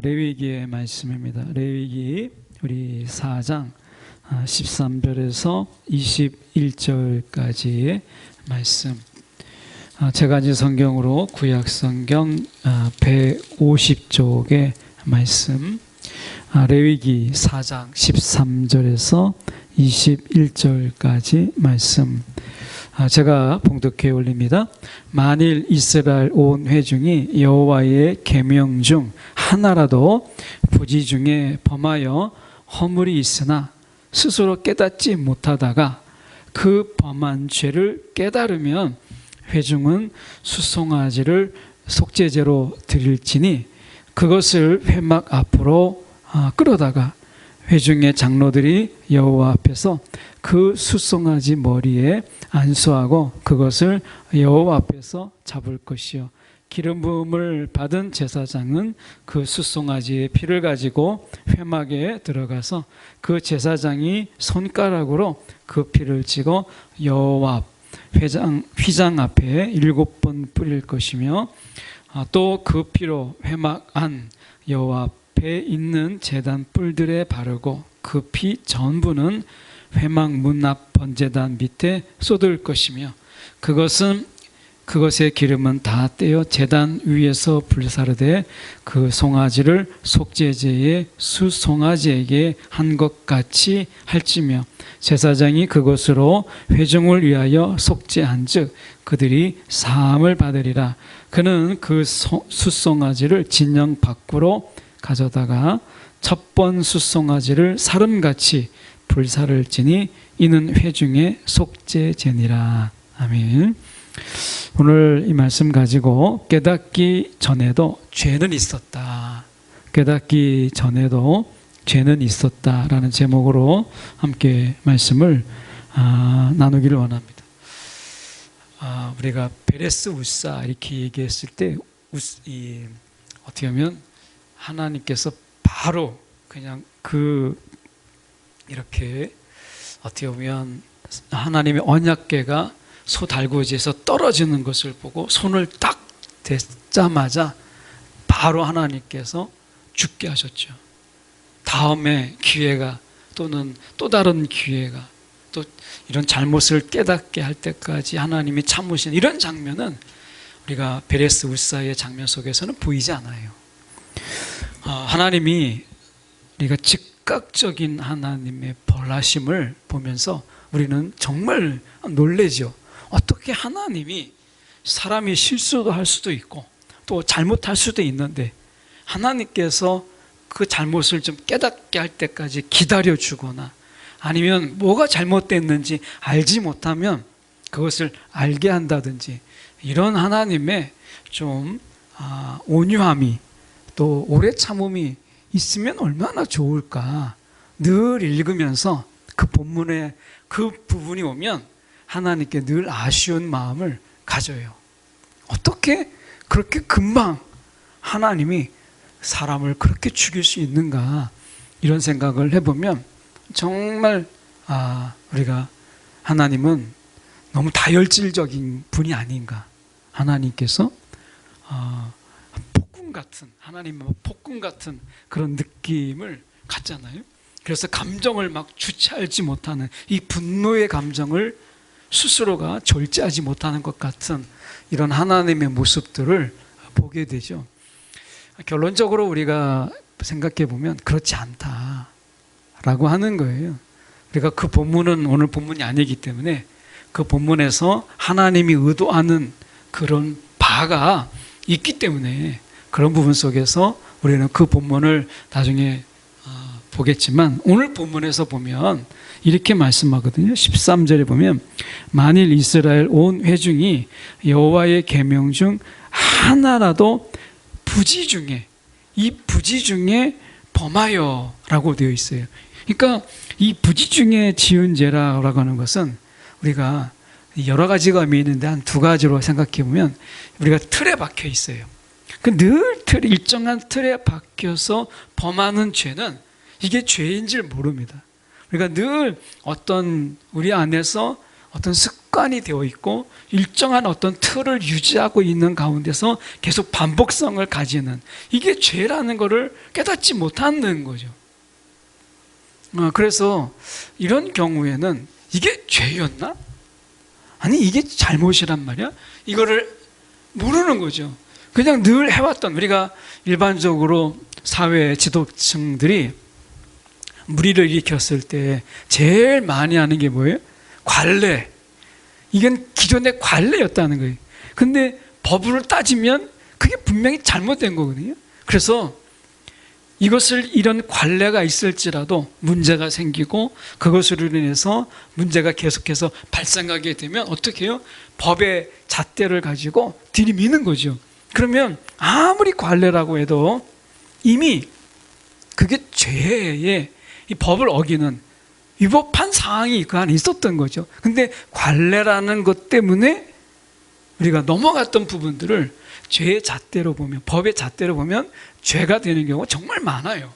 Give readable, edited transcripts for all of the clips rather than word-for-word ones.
레위기의 말씀입니다. 레위기 우리 4장 13절에서 21절까지의 말씀. 제가 가진 성경으로 구약성경 150쪽의 말씀, 레위기 4장 13절에서 21절까지 말씀 제가 봉독해 올립니다. 만일 이스라엘 온 회중이 여호와의 계명 중 하나라도 부지 중에 범하여 허물이 있으나 스스로 깨닫지 못하다가 그 범한 죄를 깨달으면 회중은 수송아지를 속죄제로 드릴지니 그것을 회막 앞으로 끌어다가 회중의 장로들이 여호와 앞에서 그 수송아지 머리에 안수하고 그것을 여호와 앞에서 잡을 것이요 기름 부음을 받은 제사장은 그 수송아지의 피를 가지고 회막에 들어가서 그 제사장이 손가락으로 그 피를 찍어 여호와 앞 휘장 앞에 7번 뿌릴 것이며 또 그 피로 회막 안 여호와 앞에 있는 제단 뿔들에 바르고 그 피 전부는 회막 문 앞 번제단 밑에 쏟을 것이며 그것의 기름은 다 떼어 제단 위에서 불사르되 그 송아지를 속죄제의 수송아지에게 한 것 같이 할지며 제사장이 그것으로 회중을 위하여 속죄한즉 그들이 사함을 받으리라. 그는 그 수송아지를 진영 밖으로 가져다가 첫번 수송아지를 사름같이 불사를지니 이는 회중의 속죄제니라. 아멘. 오늘 이 말씀 가지고 깨닫기 전에도 죄는 있었다. 깨닫기 전에도 죄는 있었다라는 제목으로 함께 말씀을 나누기를 원합니다. 우리가 베레스 우사 이렇게 얘기했을 때 어떻게 하면 하나님께서 바로 그냥 이렇게 어떻게 보면 하나님의 언약궤가 소달구지에서 떨어지는 것을 보고 손을 딱 댔자마자 바로 하나님께서 죽게 하셨죠. 다음에 기회가 또는 또 다른 기회가 또 이런 잘못을 깨닫게 할 때까지 하나님이 참으신 이런 장면은 우리가 베레스 우사의 장면 속에서는 보이지 않아요. 하나님이 우리가 즉각적인 하나님의 벌하심을 보면서 우리는 정말 놀라죠. 어떻게 하나님이 사람이 실수도 할 수도 있고 또 잘못할 수도 있는데 하나님께서 그 잘못을 좀 깨닫게 할 때까지 기다려주거나 아니면 뭐가 잘못됐는지 알지 못하면 그것을 알게 한다든지 이런 하나님의 좀 온유함이 또 오래 참음이 있으면 얼마나 좋을까. 늘 읽으면서 그 본문에 그 부분이 오면 하나님께 늘 아쉬운 마음을 가져요. 어떻게 그렇게 금방 하나님이 사람을 그렇게 죽일 수 있는가 이런 생각을 해보면 정말 우리가 하나님은 너무 다혈질적인 분이 아닌가. 하나님께서 하나님은 폭군 같은 그런 느낌을 갖잖아요. 그래서 감정을 막 주체하지 못하는 이 분노의 감정을 스스로가 절제하지 못하는 것 같은 이런 하나님의 모습들을 보게 되죠. 결론적으로 우리가 생각해 보면 그렇지 않다라고 하는 거예요. 우리가 그 본문은 오늘 본문이 아니기 때문에 그 본문에서 하나님이 의도하는 그런 바가 있기 때문에 그런 부분 속에서 우리는 그 본문을 나중에 보겠지만 오늘 본문에서 보면 이렇게 말씀하거든요. 13절에 보면 만일 이스라엘 온 회중이 여호와의 계명 중 하나라도 부지 중에 이 부지 중에 범하여 라고 되어 있어요. 그러니까 이 부지 중에 지은 죄라고 하는 것은 우리가 여러 가지가 의미 있는데 한 두 가지로 생각해 보면 우리가 틀에 박혀 있어요. 늘 일정한 틀에 박혀서 범하는 죄는 이게 죄인 줄 모릅니다. 우리가 늘 어떤 우리 안에서 어떤 습관 습관이 되어 있고 일정한 어떤 틀을 유지하고 있는 가운데서 계속 반복성을 가지는, 이게 죄라는 것을 깨닫지 못하는 거죠. 그래서 이런 경우에는 이게 죄였나? 아니 이게 잘못이란 말이야? 이거를 모르는 거죠. 그냥 늘 해왔던, 우리가 일반적으로 사회 지도층들이 무리를 일으켰을 때 제일 많이 하는 게 뭐예요? 관례. 이건 기존의 관례였다는 거예요. 근데 법으로 따지면 그게 분명히 잘못된 거거든요. 그래서 이것을, 이런 관례가 있을지라도 문제가 생기고 그것으로 인해서 문제가 계속해서 발생하게 되면 어떻게 해요? 법의 잣대를 가지고 들이미는 거죠. 그러면 아무리 관례라고 해도 이미 그게 죄의, 이 법을 어기는 위법한 사항이 그 안에 있었던 거죠. 근데 관례라는 것 때문에 우리가 넘어갔던 부분들을 죄의 잣대로 보면, 법의 잣대로 보면 죄가 되는 경우가 정말 많아요.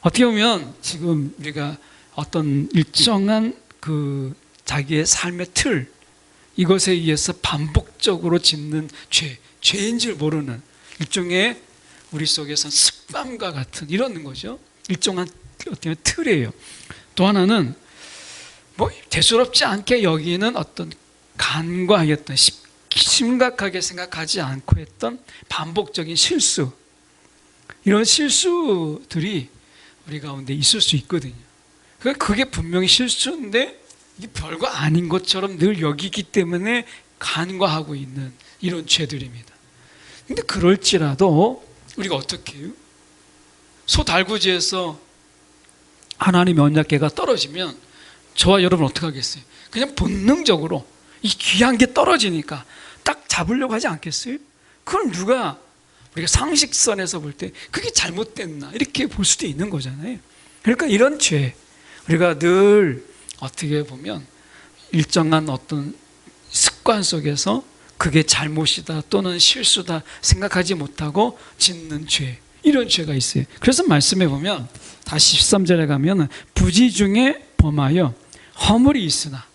어떻게 보면 지금 우리가 어떤 일정한 그 자기의 삶의 틀, 이것에 의해서 반복적으로 짓는 죄인 줄 모르는 일종의 우리 속에선 습관과 같은 이런 거죠. 일정한 어떤 틀이에요. 또 하나는 뭐 대수롭지 않게 여기는 어떤 간과하였던, 심각하게 생각하지 않고 했던 반복적인 실수, 이런 실수들이 우리 가운데 있을 수 있거든요. 그게 분명히 실수인데 이게 별거 아닌 것처럼 늘 여기기 때문에 간과하고 있는 이런 죄들입니다. 근데 그럴지라도 우리가 어떻게 해요? 소달구지에서 하나님의 언약궤가 떨어지면 저와 여러분 어떻게 하겠어요? 그냥 본능적으로 이 귀한 게 떨어지니까 딱 잡으려고 하지 않겠어요? 그럼 누가, 우리가 상식선에서 볼 때 그게 잘못됐나 이렇게 볼 수도 있는 거잖아요. 그러니까 이런 죄, 우리가 늘 어떻게 보면 일정한 어떤 습관 속에서 그게 잘못이다 또는 실수다 생각하지 못하고 짓는 죄, 이런 죄가 있어요. 그래서 말씀해 보면 다시 13절에 가면 부지 중에 범하여 허물이 있으나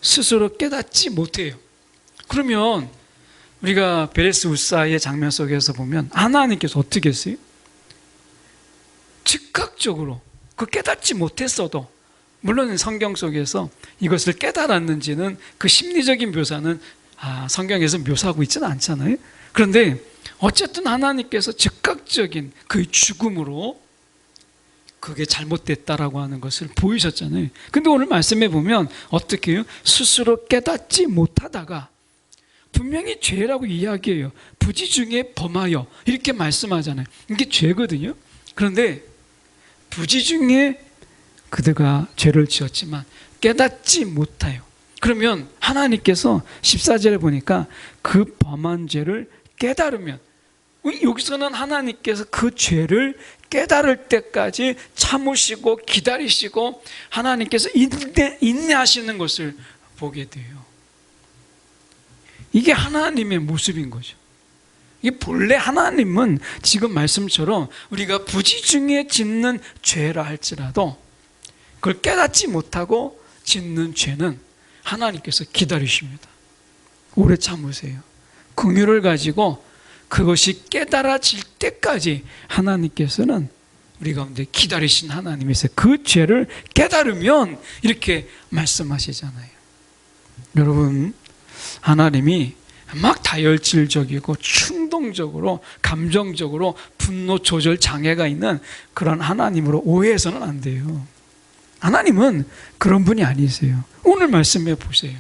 스스로 깨닫지 못해요. 그러면 우리가 베레스 우사의 장면 속에서 보면 하나님께서 어떻게 했어요? 즉각적으로 그 깨닫지 못했어도, 물론 성경 속에서 이것을 깨달았는지는 그 심리적인 묘사는 성경에서 묘사하고 있지는 않잖아요. 그런데 어쨌든 하나님께서 즉각적인 그 죽음으로 그게 잘못됐다라고 하는 것을 보이셨잖아요. 근데 오늘 말씀해 보면 어떻게 해요? 스스로 깨닫지 못하다가 분명히 죄라고 이야기해요. 부지 중에 범하여 이렇게 말씀하잖아요. 이게 죄거든요. 그런데 부지 중에 그들가 죄를 지었지만 깨닫지 못해요. 그러면 하나님께서 14절에 보니까 그 범한 죄를 깨달으면, 여기서는 하나님께서 그 죄를 깨달을 때까지 참으시고 기다리시고 하나님께서 인내하시는 것을 보게 돼요. 이게 하나님의 모습인 거죠. 이게 본래 하나님은 지금 말씀처럼 우리가 부지 중에 짓는 죄라 할지라도 그걸 깨닫지 못하고 짓는 죄는 하나님께서 기다리십니다. 오래 참으세요. 긍휼을 가지고 그것이 깨달아질 때까지 하나님께서는 우리 가운데 기다리신 하나님이세요. 그 죄를 깨달으면 이렇게 말씀하시잖아요. 여러분, 하나님이 막 다혈질적이고 충동적으로 감정적으로 분노 조절 장애가 있는 그런 하나님으로 오해해서는 안 돼요. 하나님은 그런 분이 아니세요. 오늘 말씀해 보세요.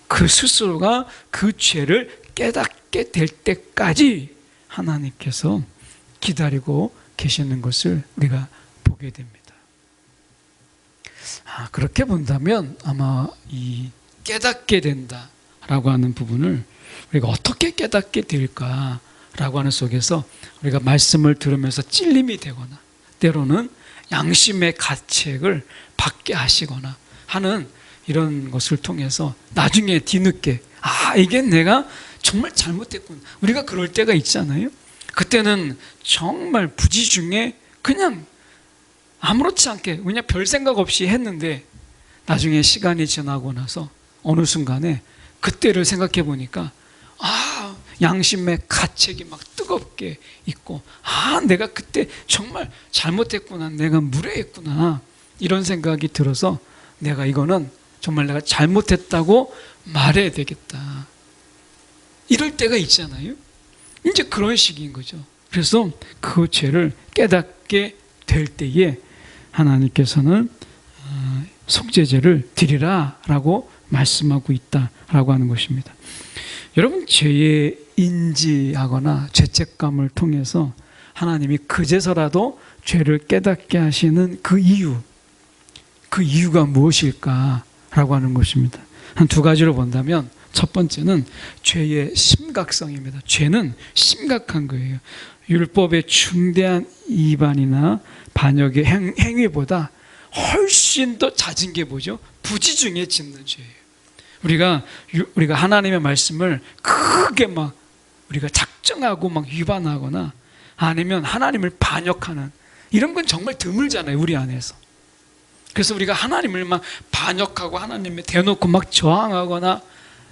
그 스스로가 그 죄를 깨닫게 될 때까지 하나님께서 기다리고 계시는 것을 우리가 보게 됩니다. 그렇게 본다면 아마 이 깨닫게 된다라고 하는 부분을 우리가 어떻게 깨닫게 될까라고 하는 속에서 우리가 말씀을 들으면서 찔림이 되거나 때로는 양심의 가책을 받게 하시거나 하는 이런 것을 통해서 나중에 뒤늦게 이게 내가 정말 잘못했구나. 우리가 그럴 때가 있잖아요. 그때는 정말 부지 중에 그냥 아무렇지 않게 그냥 별 생각 없이 했는데 나중에 시간이 지나고 나서 어느 순간에 그때를 생각해 보니까 양심의 가책이 막 뜨겁게 있고 내가 그때 정말 잘못했구나, 내가 무례했구나, 이런 생각이 들어서 내가 이거는 정말 내가 잘못했다고 말해야 되겠다, 이럴 때가 있잖아요. 이제 그런 식인 거죠. 그래서 그 죄를 깨닫게 될 때에 하나님께서는 속죄제를 드리라 라고 말씀하고 있다라고 하는 것입니다. 여러분, 죄에 인지하거나 죄책감을 통해서 하나님이 그제서라도 죄를 깨닫게 하시는 그 이유가 무엇일까라고 하는 것입니다. 한 두 가지로 본다면, 첫 번째는 죄의 심각성입니다. 죄는 심각한 거예요. 율법의 중대한 위반이나 반역의 행위보다 훨씬 더 잦은 게 뭐죠? 부지 중에 짓는 죄예요. 우리가 하나님의 말씀을 크게 막 우리가 작정하고 막 위반하거나 아니면 하나님을 반역하는 이런 건 정말 드물잖아요, 우리 안에서. 그래서 우리가 하나님을 막 반역하고 하나님에 대놓고 막 저항하거나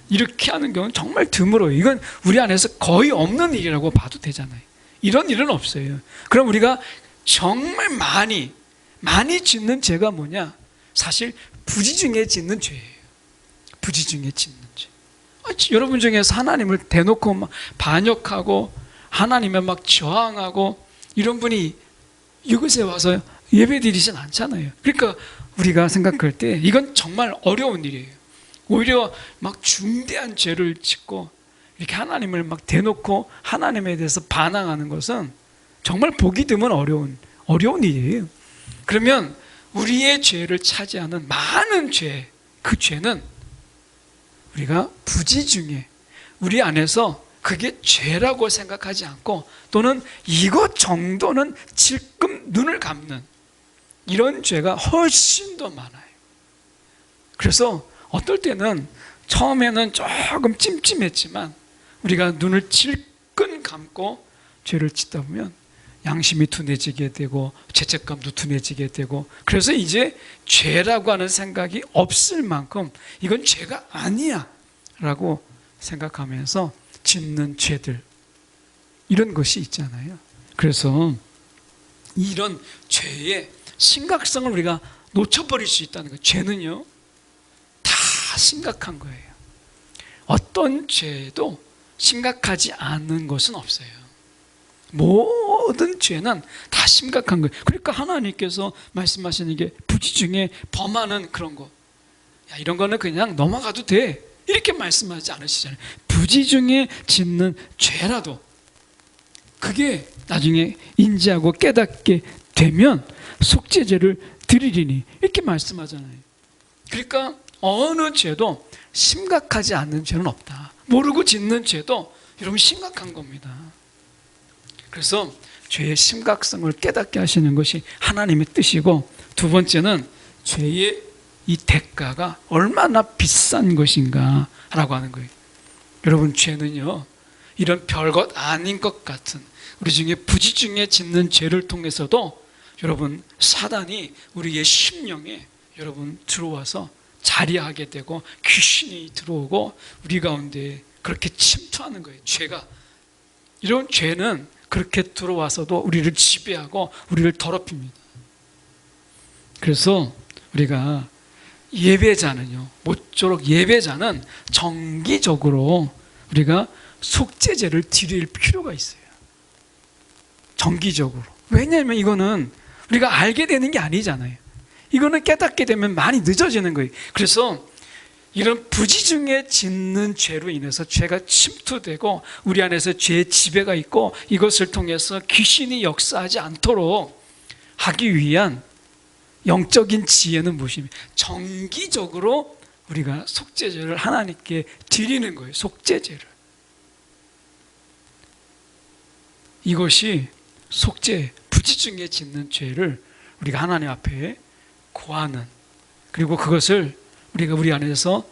이렇게 하는 경우는 정말 드물어요. 이건 우리 안에서 거의 없는 일이라고 봐도 되잖아요. 이런 일은 없어요. 그럼 우리가 정말 많이 짓는 죄가 뭐냐? 사실 부지 중에 짓는 죄예요. 부지 중에 짓는 죄. 여러분 중에서 하나님을 대놓고 막 반역하고 하나님에 막 저항하고 이런 분이 이곳에 와서 예배드리진 않잖아요. 그러니까 우리가 생각할 때 이건 정말 어려운 일이에요. 오히려 막 중대한 죄를 짓고 이렇게 하나님을 막 대놓고 하나님에 대해서 반항하는 것은 정말 보기 드문 어려운 일이에요. 그러면 우리의 죄를 차지하는 많은 죄, 그 죄는 우리가 부지 중에 우리 안에서 그게 죄라고 생각하지 않고 또는 이것 정도는 질끔 눈을 감는 이런 죄가 훨씬 더 많아요. 그래서 어떨 때는 처음에는 조금 찜찜했지만 우리가 눈을 질끈 감고 죄를 짓다 보면 양심이 둔해지게 되고 죄책감도 둔해지게 되고, 그래서 이제 죄라고 하는 생각이 없을 만큼 이건 죄가 아니야 라고 생각하면서 짓는 죄들, 이런 것이 있잖아요. 그래서 이런 죄의 심각성을 우리가 놓쳐버릴 수 있다는 거예요. 죄는요 다 심각한 거예요. 어떤 죄도 심각하지 않은 것은 없어요. 모든 죄는 다 심각한 거예요. 그러니까 하나님께서 말씀하시는 게 부지 중에 범하는 그런 거, 이런 거는 그냥 넘어가도 돼, 이렇게 말씀하지 않으시잖아요. 부지 중에 짓는 죄라도 그게 나중에 인지하고 깨닫게 되면 속죄제를 드리리니, 이렇게 말씀하잖아요. 그러니까 어느 죄도 심각하지 않는 죄는 없다. 모르고 짓는 죄도 여러분 심각한 겁니다. 그래서 죄의 심각성을 깨닫게 하시는 것이 하나님의 뜻이고, 두 번째는 죄의 이 대가가 얼마나 비싼 것인가 라고 하는 거예요. 여러분, 죄는요 이런 별것 아닌 것 같은 우리 중에 부지 중에 짓는 죄를 통해서도 여러분 사단이 우리의 심령에 여러분 들어와서 자리하게 되고 귀신이 들어오고 우리 가운데 그렇게 침투하는 거예요. 죄가, 이런 죄는 그렇게 들어와서도 우리를 지배하고 우리를 더럽힙니다. 그래서 우리가 예배자는요, 모쪼록 예배자는 정기적으로 우리가 속죄제를 드릴 필요가 있어요. 정기적으로. 왜냐하면 이거는 우리가 알게 되는 게 아니잖아요. 이거는 깨닫게 되면 많이 늦어지는 거예요. 그래서 이런 부지 중에 짓는 죄로 인해서 죄가 침투되고 우리 안에서 죄의 지배가 있고 이것을 통해서 귀신이 역사하지 않도록 하기 위한 영적인 지혜는 무엇입니까? 정기적으로 우리가 속죄제를 하나님께 드리는 거예요. 속죄제를. 이것이 속죄, 부지 중에 짓는 죄를 우리가 하나님 앞에 고하는, 그리고 그것을 우리가 우리 안에서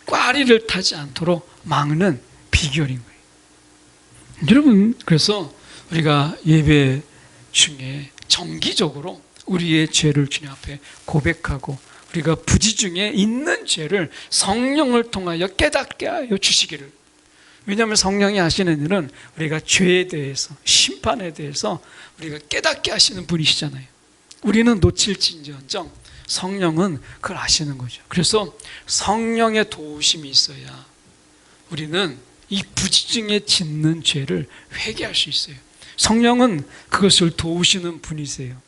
꽈리를 타지 않도록 막는 비결인 거예요. 여러분, 그래서 우리가 예배 중에 정기적으로 우리의 죄를 주님 앞에 고백하고 우리가 부지 중에 있는 죄를 성령을 통하여 깨닫게 하여 주시기를. 왜냐하면 성령이 하시는 일은 우리가 죄에 대해서, 심판에 대해서 우리가 깨닫게 하시는 분이시잖아요. 우리는 놓칠진지언정 성령은 그걸 아시는 거죠. 그래서 성령의 도우심이 있어야 우리는 이 부지 중에 짓는 죄를 회개할 수 있어요. 성령은 그것을 도우시는 분이세요.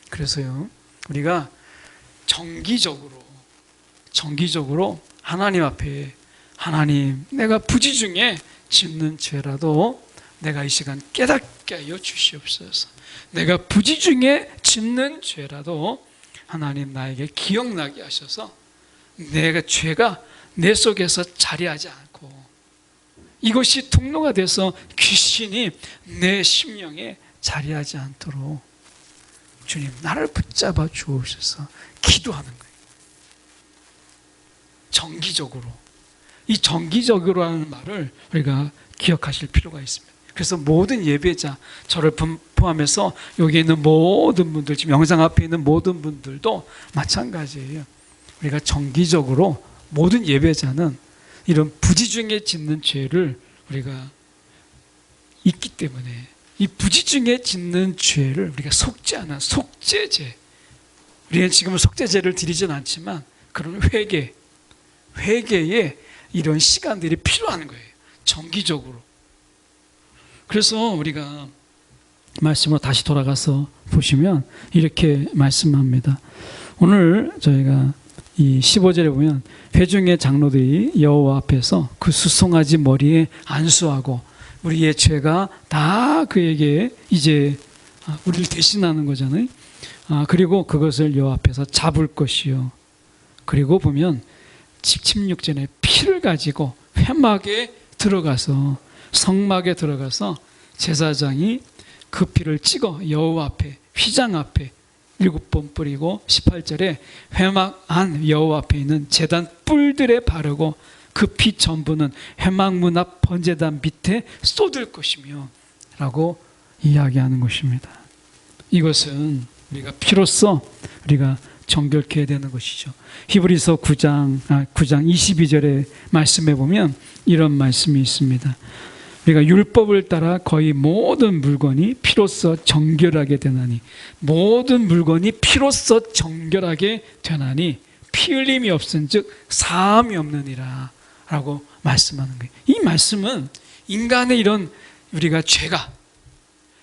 그래서요, 우리가 정기적으로 하나님 앞에, 하나님, 내가 부지 중에 짓는 죄라도 내가 이 시간 깨닫게 하여 주시옵소서. 내가 부지 중에 짓는 죄라도 하나님 나에게 기억나게 하셔서 내가 죄가 내 속에서 자리하지 않고 이것이 통로가 돼서 귀신이 내 심령에 자리하지 않도록 주님 나를 붙잡아 주옵소서 기도하는 거예요. 정기적으로. 이 정기적으로 하는 말을 우리가 기억하실 필요가 있습니다. 그래서 모든 예배자, 저를 포함해서 여기 있는 모든 분들, 지금 영상 앞에 있는 모든 분들도 마찬가지예요. 우리가 정기적으로 모든 예배자는 이런 부지 중에 짓는 죄를 우리가 있기 때문에 이 부지 중에 짓는 죄를 우리가 속죄하는 속죄제, 우리는 지금은 속죄제를 드리진 않지만 그런 회개에 이런 시간들이 필요한 거예요. 정기적으로. 그래서 우리가 말씀으로 다시 돌아가서 보시면 이렇게 말씀합니다. 오늘 저희가 이 15절에 보면 회중의 장로들이 여호와 앞에서 그 수송아지 머리에 안수하고 우리의 죄가 다 그에게 이제 우리를 대신하는 거잖아요. 그리고 그것을 여호와 앞에서 잡을 것이요. 그리고 보면 16절에 피를 가지고 회막에 들어가서 성막에 들어가서 제사장이 그 피를 찍어 여호와 앞에 휘장 앞에 7번 뿌리고 18절에 회막 안 여호와 앞에 있는 제단 뿔들에 바르고 그 피 전부는 회막 문 앞 번제단 밑에 쏟을 것이며 라고 이야기하는 것입니다. 이것은 우리가 피로써 우리가 정결케 해야 되는 것이죠. 히브리서 9장 22절의 말씀에 보면 이런 말씀이 있습니다. 우리가 율법을 따라 거의 모든 물건이 피로써 정결하게 되나니, 모든 물건이 피로써 정결하게 되나니 피 흘림이 없은즉 사함이 없느니라 라고 말씀하는 거예요. 이 말씀은 인간의 이런 우리가 죄가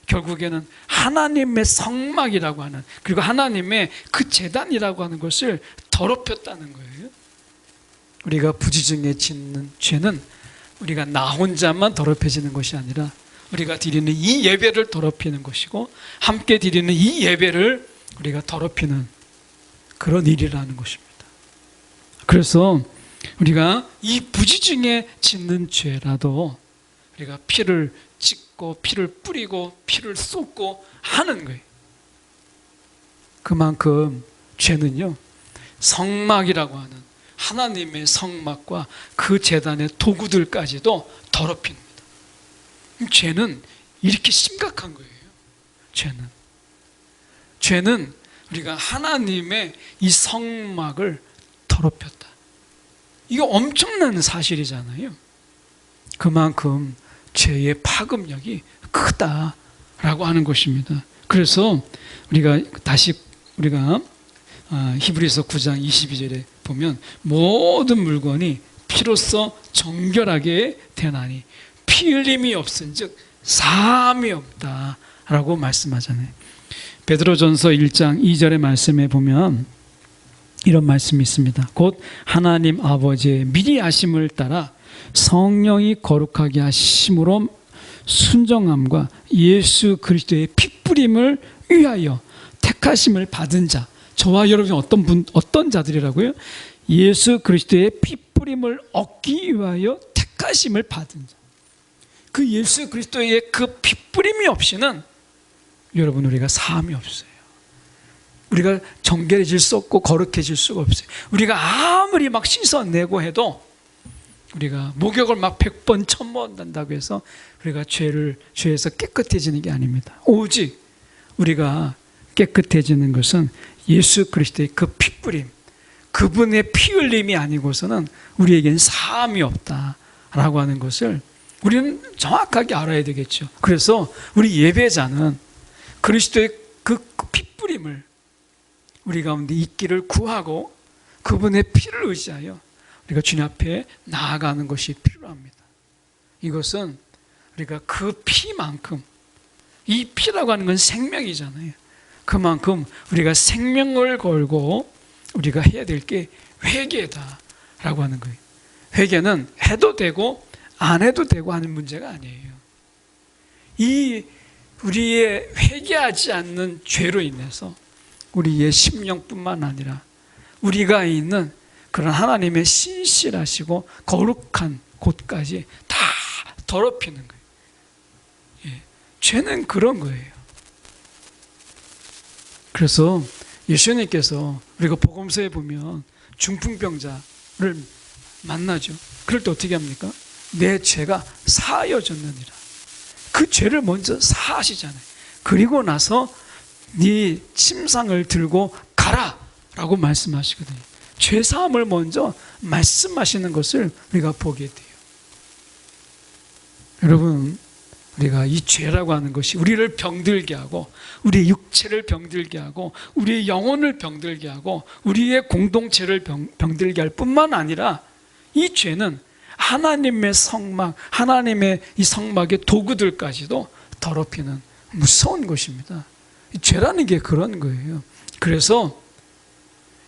결국에는 하나님의 성막이라고 하는, 그리고 하나님의 그 제단이라고 하는 것을 더럽혔다는 거예요. 우리가 부지중에 짓는 죄는 우리가 나 혼자만 더럽혀지는 것이 아니라 우리가 드리는 이 예배를 더럽히는 것이고 함께 드리는 이 예배를 우리가 더럽히는 그런 일이라는 것입니다. 그래서 우리가 이 부지중에 짓는 죄라도 우리가 피를 찍고 피를 뿌리고 피를 쏟고 하는 거예요. 그만큼 죄는요, 성막이라고 하는 하나님의 성막과 그 제단의 도구들까지도 더럽힙니다. 죄는 이렇게 심각한 거예요. 죄는 우리가 하나님의 이 성막을 더럽혔다. 이거 엄청난 사실이잖아요. 그만큼 죄의 파급력이 크다라고 하는 것입니다. 그래서 우리가 다시 히브리서 9장 22절에 보면 모든 물건이 피로써 정결하게 되나니 피 흘림이 없은즉 사함이 없다라고 말씀하잖아요. 베드로전서 1장 2절의 말씀에 보면 이런 말씀이 있습니다. 곧 하나님 아버지의 미리 아심을 따라 성령이 거룩하게 하심으로 순정함과 예수 그리스도의 핏뿌림을 위하여 택하심을 받은 자, 저와 여러분이 어떤 자들이라고요? 예수 그리스도의 핏뿌림을 얻기 위하여 택하심을 받은 자. 그 예수 그리스도의 그 핏뿌림이 없이는 여러분 우리가 사함이 없어요. 우리가 정결해질 수 없고 거룩해질 수가 없어요. 우리가 아무리 막 씻어내고 해도 우리가 목욕을 막 100번 1000번 한다고 해서 우리가 죄에서 깨끗해지는 게 아닙니다. 오직 우리가 깨끗해지는 것은 예수 그리스도의 그 핏뿌림, 그분의 피 흘림이 아니고서는 우리에겐 사함이 없다라고 하는 것을 우리는 정확하게 알아야 되겠죠. 그래서 우리 예배자는 그리스도의 그 핏뿌림을 우리 가운데 있기를 구하고 그분의 피를 의지하여 우리가 주님 앞에 나아가는 것이 필요합니다. 이것은 우리가 그 피만큼, 이 피라고 하는 건 생명이잖아요. 그만큼 우리가 생명을 걸고 우리가 해야 될 게 회개다라고 하는 거예요. 회개는 해도 되고 안 해도 되고 하는 문제가 아니에요. 이 우리의 회개하지 않는 죄로 인해서 우리의 심령뿐만 아니라 우리가 있는 그런 하나님의 신실하시고 거룩한 곳까지 다 더럽히는 거예요. 예, 죄는 그런 거예요. 그래서 예수님께서 우리가 복음서에 보면 중풍병자를 만나죠. 그럴 때 어떻게 합니까? 내 죄가 사하여졌느니라. 그 죄를 먼저 사하시잖아요. 그리고 나서 네 침상을 들고 가라 라고 말씀하시거든요. 죄사함을 먼저 말씀하시는 것을 우리가 보게 돼요. 여러분, 우리가 이 죄라고 하는 것이 우리를 병들게 하고 우리의 육체를 병들게 하고 우리의 영혼을 병들게 하고 우리의 공동체를 병들게 할 뿐만 아니라 이 죄는 하나님의 성막, 하나님의 이 성막의 도구들까지도 더럽히는 무서운 것입니다. 죄라는 게 그런 거예요. 그래서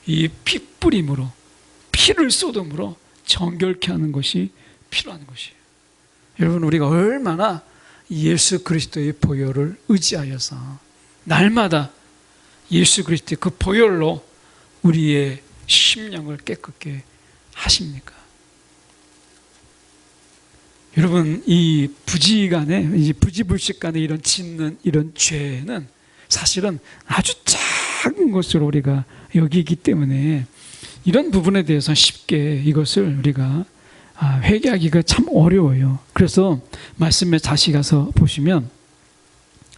이 핏뿌림으로, 피를 쏟음으로 정결케 하는 것이 필요한 것이에요. 여러분, 우리가 얼마나 예수 그리스도의 보혈을 의지하여서 날마다 예수 그리스도의 그 보혈로 우리의 심령을 깨끗게 하십니까? 여러분, 이 부지간에, 이 부지불식간에 이런 짓는 이런 죄는 사실은 아주 작은 것으로 우리가 여기기 때문에 이런 부분에 대해서 쉽게 이것을 우리가 회개하기가 참 어려워요. 그래서 말씀에 다시 가서 보시면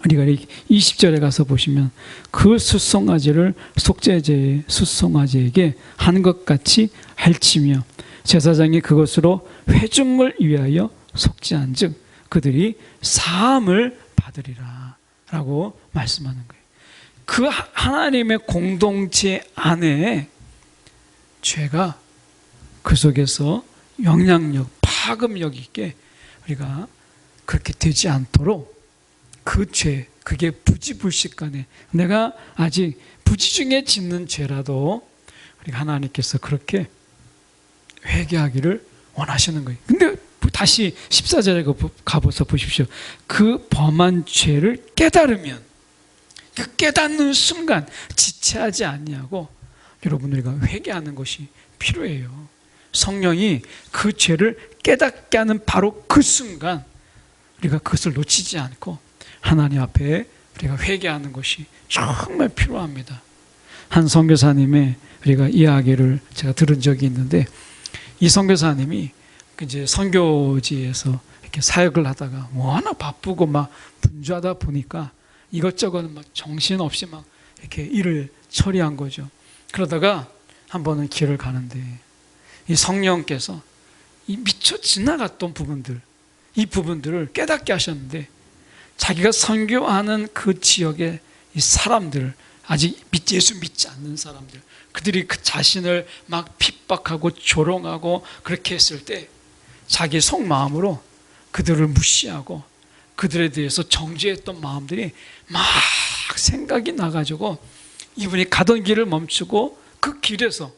우리가 20절에 가서 보시면 그 숫송아지를 속죄제의 숫송아지에게 한 것 같이 할지며 제사장이 그것으로 회중을 위하여 속죄한 즉 그들이 사함을 받으리라 라고 말씀하는 거예요. 그 하나님의 공동체 안에 죄가 그 속에서 영향력, 파급력 있게 우리가 그렇게 되지 않도록 그 죄, 그게 부지불식간에 내가 아직 부지 중에 짓는 죄라도 우리가 하나님께서 그렇게 회개하기를 원하시는 거예요. 근데 다시 14절에 가보서 보십시오. 그 범한 죄를 깨달으면 그 깨닫는 순간 지체하지 아니하고 여러분 우리가 회개하는 것이 필요해요. 성령이 그 죄를 깨닫게 하는 바로 그 순간 우리가 그것을 놓치지 않고 하나님 앞에 우리가 회개하는 것이 정말 필요합니다. 한 선교사님의 우리가 이야기를 제가 들은 적이 있는데 이 선교사님이 이제 선교지에서 이렇게 사역을 하다가 워낙 바쁘고 막 분주하다 보니까 이것저것 막 정신없이 막 이렇게 일을 처리한 거죠. 그러다가 한 번은 길을 가는데 이 성령께서 이 미처 지나갔던 부분들, 이 부분들을 깨닫게 하셨는데 자기가 선교하는 그 지역의 이 사람들, 아직 예수 믿지 않는 사람들, 그들이 그 자신을 막 핍박하고 조롱하고 그렇게 했을 때 자기 속마음으로 그들을 무시하고 그들에 대해서 정죄했던 마음들이 막 생각이 나가지고 이분이 가던 길을 멈추고 그 길에서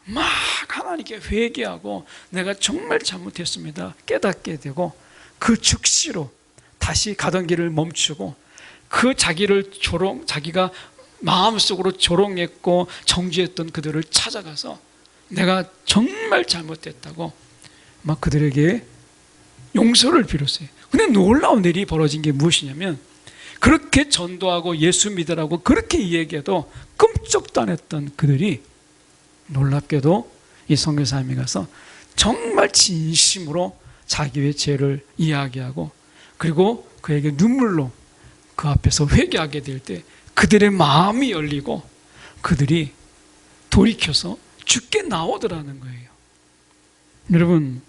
막 하나님께 회개하고 내가 정말 잘못했습니다 깨닫게 되고 그 즉시로 다시 가던 길을 멈추고 그 자기가 마음속으로 조롱했고 정죄했던 그들을 찾아가서 내가 정말 잘못했다고 막 그들에게 용서를 빌었어요. 근데 놀라운 일이 벌어진 게 무엇이냐면 그렇게 전도하고 예수 믿으라고 그렇게 이야기해도 끔찍도 안 했던 그들이 놀랍게도 이 선교사님이 가서 정말 진심으로 자기의 죄를 이야기하고 그리고 그에게 눈물로 그 앞에서 회개하게 될 때 그들의 마음이 열리고 그들이 돌이켜서 죽게 나오더라는 거예요. 여러분,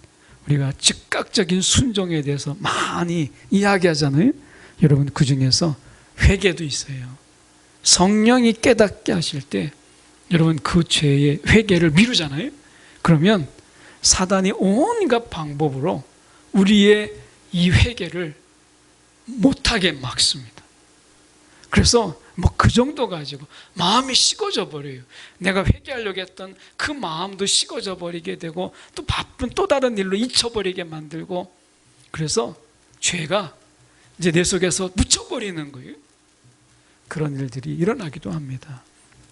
우리가 즉각적인 순종에 대해서 많이 이야기하잖아요. 여러분, 그 중에서 회개도 있어요. 성령이 깨닫게 하실 때 여러분 그 죄의 회개를 미루잖아요. 그러면 사단이 온갖 방법으로 우리의 이 회개를 못하게 막습니다. 그래서 뭐 그 정도 가지고 마음이 식어져 버려요. 내가 회개하려고 했던 그 마음도 식어져 버리게 되고 또 바쁜 또 다른 일로 잊혀버리게 만들고, 그래서 죄가 이제 내 속에서 묻혀버리는 거예요. 그런 일들이 일어나기도 합니다.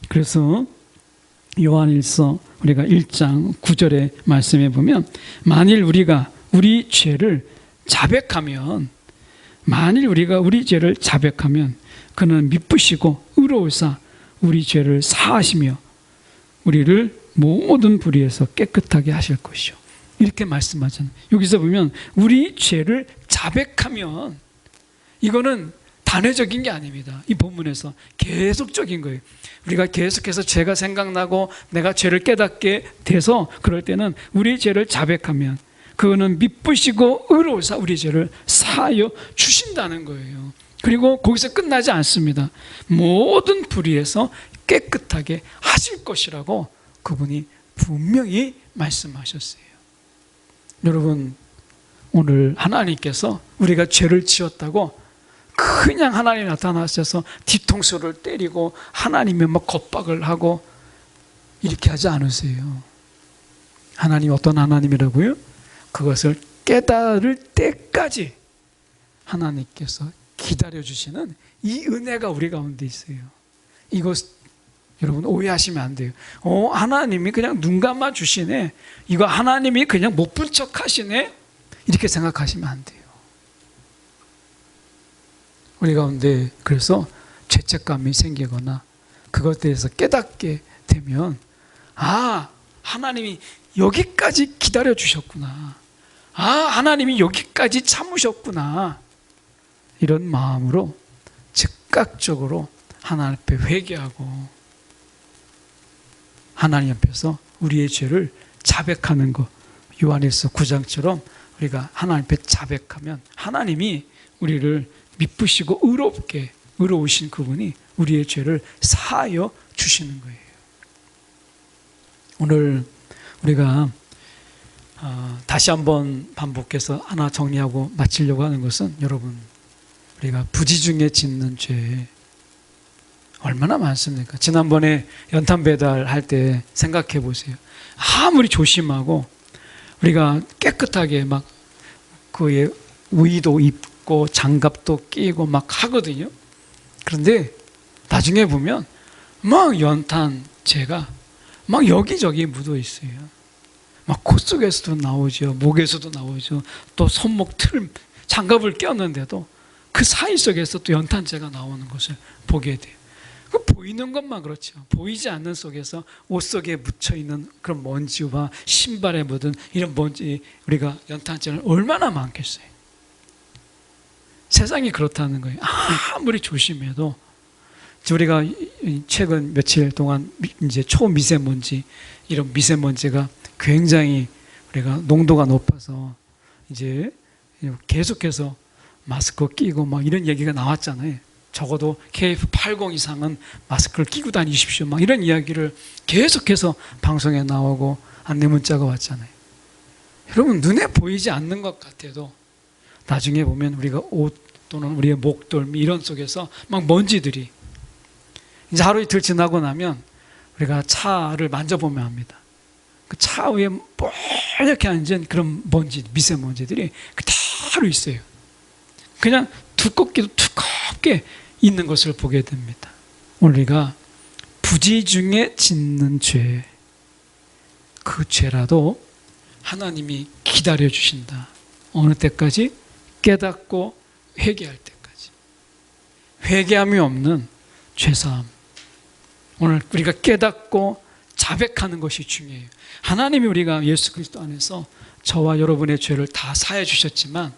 그래서 요한일서 우리가 1장 9절의 말씀에 보면, 만일 우리가 우리 죄를 자백하면, 만일 우리가 우리 죄를 자백하면 그는 미쁘시고 의로우사 우리 죄를 사하시며 우리를 모든 불의에서 깨끗하게 하실 것이요. 이렇게 말씀하잖아요. 여기서 보면 우리 죄를 자백하면, 이거는 단회적인 게 아닙니다. 이 본문에서 계속적인 거예요. 우리가 계속해서 죄가 생각나고 내가 죄를 깨닫게 돼서 그럴 때는 우리 죄를 자백하면 그거는 미쁘시고 의로우사 우리 죄를 사하여 주신다는 거예요. 그리고 거기서 끝나지 않습니다. 모든 불의에서 깨끗하게 하실 것이라고 그분이 분명히 말씀하셨어요. 여러분, 오늘 하나님께서 우리가 죄를 지었다고 그냥 하나님이 나타나셔서 뒤통수를 때리고 하나님의 막 겁박을 하고 이렇게 하지 않으세요. 하나님이 어떤 하나님이라고요? 그것을 깨달을 때까지 하나님께서 기다려주시는 이 은혜가 우리 가운데 있어요. 이것 여러분 오해하시면 안 돼요. 하나님이 그냥 눈 감아 주시네, 이거 하나님이 그냥 못 본 척 하시네, 이렇게 생각하시면 안 돼요. 우리 가운데 그래서 죄책감이 생기거나 그것에 대해서 깨닫게 되면, 아, 하나님이 여기까지 기다려 주셨구나, 아, 하나님이 여기까지 참으셨구나, 이런 마음으로 즉각적으로 하나님 앞에 회개하고 하나님 앞에서 우리의 죄를 자백하는 것, 요한일서 9장처럼 우리가 하나님 앞에 자백하면 하나님이 우리를 미쁘시고 의로우신 그분이 우리의 죄를 사하여 주시는 거예요. 오늘 우리가 다시 한번 반복해서 하나 정리하고 마치려고 하는 것은, 여러분, 우리가 부지 중에 짓는 죄 얼마나 많습니까? 지난번에 연탄 배달할 때 생각해 보세요. 아무리 조심하고 우리가 깨끗하게 막 그의 의도 입고 장갑도 끼고 막 하거든요. 그런데 나중에 보면 막 연탄재가 막 여기저기 묻어 있어요. 막 코 속에서도 나오죠, 목에서도 나오죠, 또 손목 틀 장갑을 꼈는데도 그 사이 속에서 또 연탄재가 나오는 것을 보게 돼요. 그 보이는 것만 그렇죠. 보이지 않는 속에서 옷 속에 묻혀있는 그런 먼지와 신발에 묻은 이런 먼지, 우리가 연탄재는 얼마나 많겠어요. 세상이 그렇다는 거예요. 아무리 조심해도. 우리가 최근 며칠 동안 이제 초미세먼지, 이런 미세먼지가 굉장히 우리가 농도가 높아서 이제 계속해서 마스크 끼고 막 이런 얘기가 나왔잖아요. 적어도 KF80 이상은 마스크를 끼고 다니십시오, 막 이런 이야기를 계속해서 방송에 나오고 안내 문자가 왔잖아요. 여러분, 눈에 보이지 않는 것 같아도 나중에 보면 우리가 옷 또는 우리의 목덜미 이런 속에서 막 먼지들이, 이제 하루 이틀 지나고 나면 우리가 차를 만져보면 합니다. 그 차 위에 뻘겋게 앉은 그런 먼지, 미세먼지들이 그대로 있어요. 그냥 두껍게도 두껍게 있는 것을 보게 됩니다. 오늘 우리가 부지 중에 짓는 죄, 그 죄라도 하나님이 기다려 주신다. 어느 때까지? 깨닫고 회개할 때까지. 회개함이 없는 죄사함. 오늘 우리가 깨닫고 자백하는 것이 중요해요. 하나님이 우리가 예수 그리스도 안에서 저와 여러분의 죄를 다 사해 주셨지만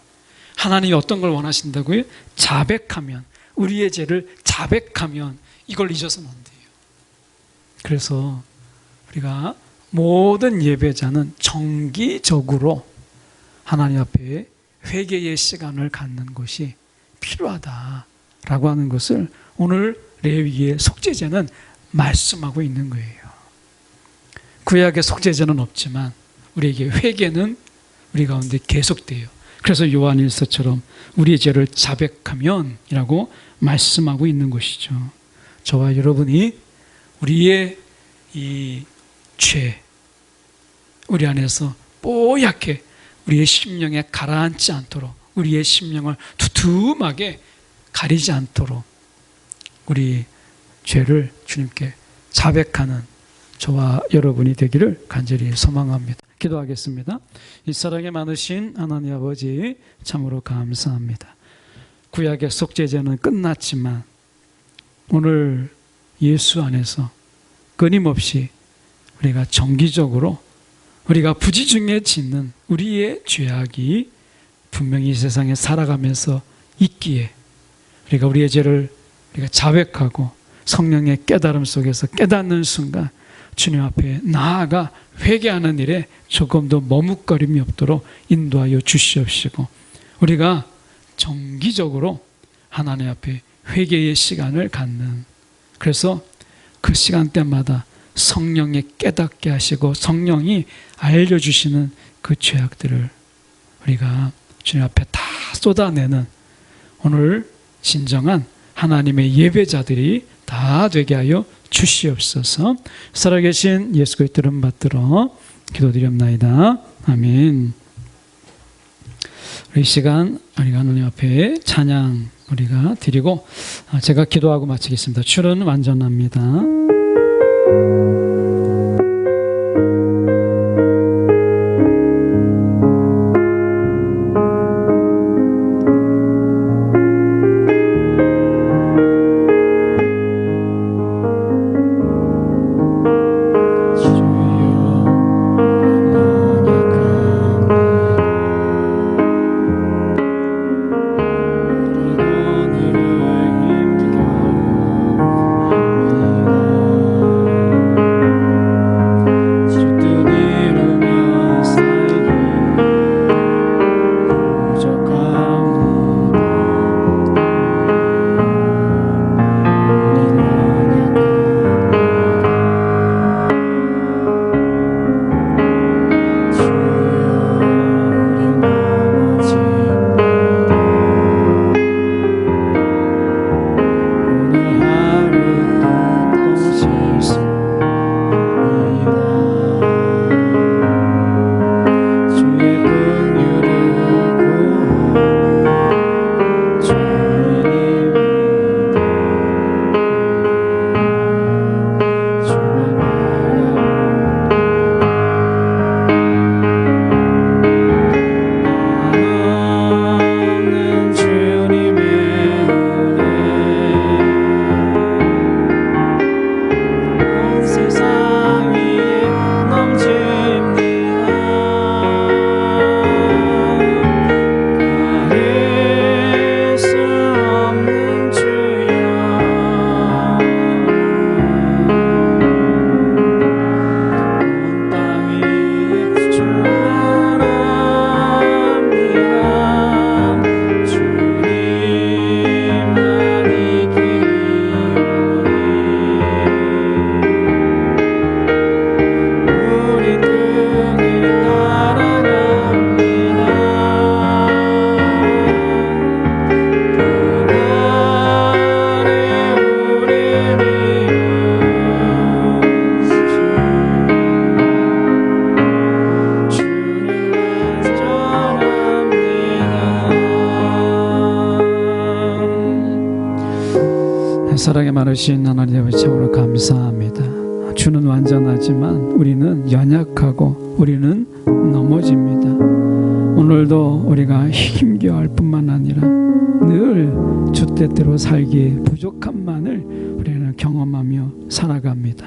하나님이 어떤 걸 원하신다고요? 자백하면, 우리의 죄를 자백하면 이걸 잊어서는 안 돼요. 그래서 우리가 모든 예배자는 정기적으로 하나님 앞에 회개의 시간을 갖는 것이 필요하다라고 하는 것을 오늘 레위기의 속죄제는 말씀하고 있는 거예요. 구약의 속죄제는 없지만 우리에게 회개는 우리 가운데 계속돼요. 그래서 요한일서처럼 우리의 죄를 자백하면이라고 말씀하고 있는 것이죠. 저와 여러분이 우리의 이 죄, 우리 안에서 뽀얗게 우리의 심령에 가라앉지 않도록, 우리의 심령을 두툼하게 가리지 않도록 우리 죄를 주님께 자백하는 저와 여러분이 되기를 간절히 소망합니다. 기도하겠습니다. 이 사랑이 많으신 하나님 아버지, 참으로 감사합니다. 구약의 속죄제는 끝났지만 오늘 예수 안에서 끊임없이 우리가 정기적으로 우리가 부지중에 짓는 우리의 죄악이 분명히 이 세상에 살아가면서 있기에 우리가 우리의 죄를 우리가 자백하고 성령의 깨달음 속에서 깨닫는 순간 주님 앞에 나아가 회개하는 일에 조금도 머뭇거림이 없도록 인도하여 주시옵시고, 우리가 정기적으로 하나님 앞에 회개의 시간을 갖는, 그래서 그 시간대마다 성령이 깨닫게 하시고 성령이 알려주시는 그 죄악들을 우리가 주님 앞에 다 쏟아내는 오늘 진정한 하나님의 예배자들이 다 되게 하여 주시옵소서. 살아계신 예수 그리스도 이름 받들어 기도드리옵나이다. 아멘. 우리 이 시간 우리가 하나님 앞에 찬양 우리가 드리고 제가 기도하고 마치겠습니다. 주는 완전합니다. 사랑이 많으신 하나님 아버지 참으로 감사합니다. 주는 완전하지만 우리는 연약하고 우리는 넘어집니다. 오늘도 우리가 힘겨워할 뿐만 아니라 늘 주 뜻대로 살기에 부족함만을 우리는 경험하며 살아갑니다.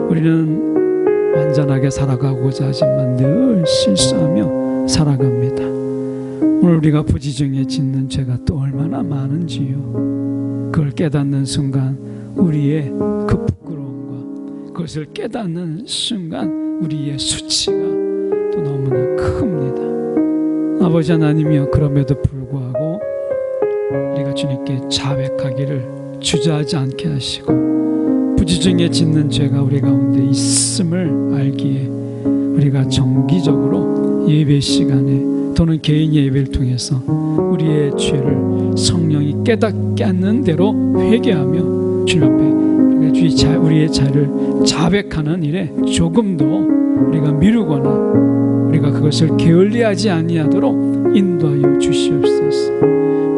우리는 완전하게 살아가고자 하지만 늘 실수하며 살아갑니다. 오늘 우리가 부지중에 짓는 죄가 또 얼마나 많은지요. 그걸 깨닫는 순간 우리의 그 부끄러움과 그것을 깨닫는 순간 우리의 수치가 또 너무나 큽니다. 아버지 하나님이여, 그럼에도 불구하고 우리가 주님께 자백하기를 주저하지 않게 하시고, 부지중에 짓는 죄가 우리 가운데 있음을 알기에 우리가 정기적으로 예배 시간에 또는 개인 예배를 통해서 우리의 죄를 성령이 깨닫게 하는 대로 회개하며 주님 앞에 우리의 죄를 자백하는 일에 조금도 우리가 미루거나 우리가 그것을 게을리하지 아니하도록 인도하여 주시옵소서.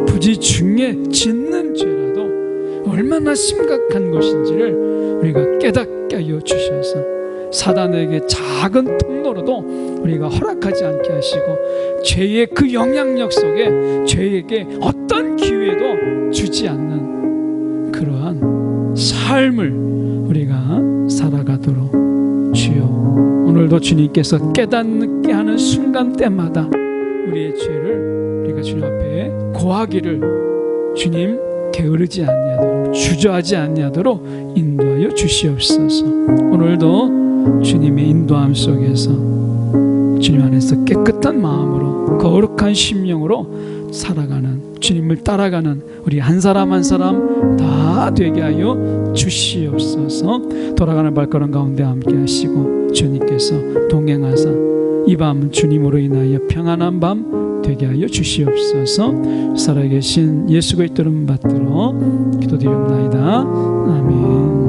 부지중에 짓는 죄라도 얼마나 심각한 것인지를 우리가 깨닫게 하여 주셔서 사단에게 작은 통로로도 우리가 허락하지 않게 하시고, 죄의 그 영향력 속에 죄에게 어떤 기회도 주지 않는 그러한 삶을 우리가 살아가도록 주여, 오늘도 주님께서 깨닫게 하는 순간 때마다 우리의 죄를 우리가 주님 앞에 고하기를 주님 게으르지 아니하도록, 주저하지 아니하도록 인도하여 주시옵소서. 오늘도 주님의 인도함 속에서 주님 안에서 깨끗한 마음으로 거룩한 심령으로 살아가는, 주님을 따라가는 우리 한 사람 한 사람 다 되게 하여 주시옵소서. 돌아가는 발걸음 가운데 함께 하시고 주님께서 동행하사 이 밤 주님으로 인하여 평안한 밤 되게 하여 주시옵소서. 살아계신 예수 그리스도 이름 받들어 기도드리옵나이다. 아멘.